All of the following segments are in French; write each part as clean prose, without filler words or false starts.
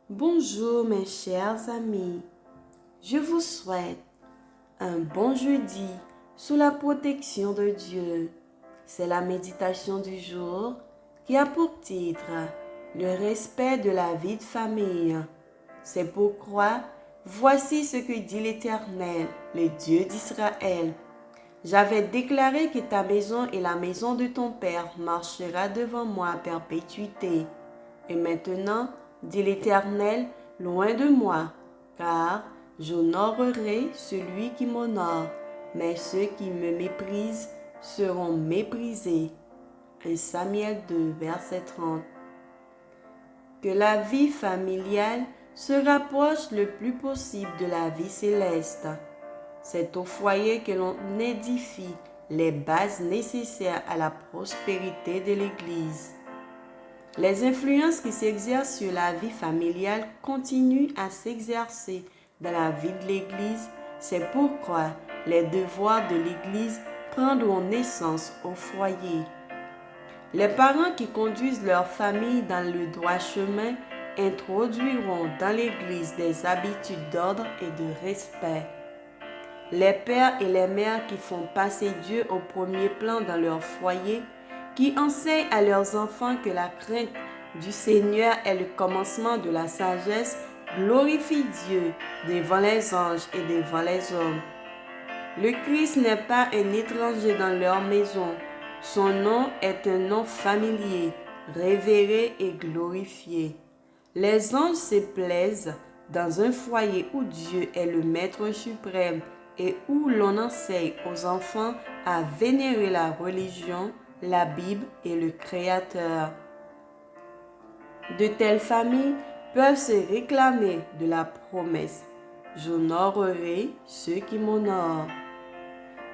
Bonjour mes chers amis, je vous souhaite un bon jeudi sous la protection de Dieu. C'est la méditation du jour qui a pour titre le respect de la vie de famille. C'est pourquoi voici ce que dit l'Éternel, le Dieu d'Israël. J'avais déclaré que ta maison et la maison de ton père marchera devant moi à perpétuité. Et maintenant, dit l'Éternel, loin de moi, car j'honorerai celui qui m'honore, mais ceux qui me méprisent seront méprisés. 1 Samuel 2, verset 30. Que la vie familiale se rapproche le plus possible de la vie céleste. C'est au foyer que l'on édifie les bases nécessaires à la prospérité de l'Église. Les influences qui s'exercent sur la vie familiale continuent à s'exercer dans la vie de l'Église. C'est pourquoi les devoirs de l'Église prendront naissance au foyer. Les parents qui conduisent leur famille dans le droit chemin introduiront dans l'Église des habitudes d'ordre et de respect. Les pères et les mères qui font passer Dieu au premier plan dans leur foyer, qui enseignent à leurs enfants que la crainte du Seigneur est le commencement de la sagesse, glorifient Dieu devant les anges et devant les hommes. Le Christ n'est pas un étranger dans leur maison. Son nom est un nom familier, révéré et glorifié. Les anges se plaisent dans un foyer où Dieu est le Maître suprême et où l'on enseigne aux enfants à vénérer la religion, la Bible et le Créateur. De telles familles peuvent se réclamer de la promesse « J'honorerai ceux qui m'honorent ».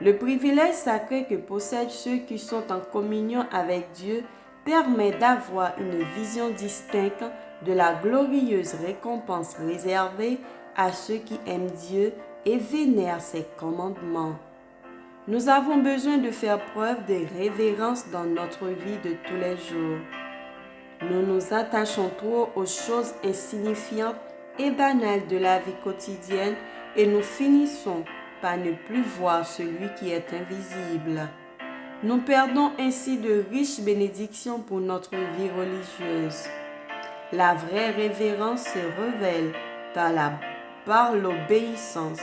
Le privilège sacré que possèdent ceux qui sont en communion avec Dieu permet d'avoir une vision distincte de la glorieuse récompense réservée à ceux qui aiment Dieu et vénèrent ses commandements. Nous avons besoin de faire preuve de révérence dans notre vie de tous les jours. Nous nous attachons trop aux choses insignifiantes et banales de la vie quotidienne et nous finissons par ne plus voir celui qui est invisible. Nous perdons ainsi de riches bénédictions pour notre vie religieuse. La vraie révérence se révèle par l'obéissance.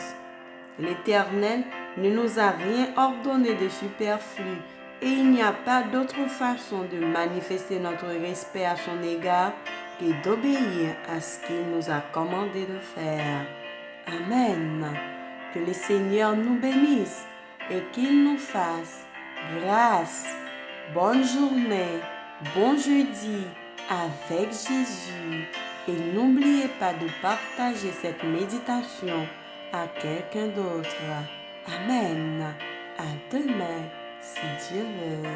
L'Éternel ne nous a rien ordonné de superflu et il n'y a pas d'autre façon de manifester notre respect à son égard que d'obéir à ce qu'il nous a commandé de faire. Amen. Que le Seigneur nous bénisse et qu'il nous fasse grâce. Bonne journée, bon jeudi avec Jésus. Et n'oubliez pas de partager cette méditation à quelqu'un d'autre. Amen. À demain, si Dieu veut.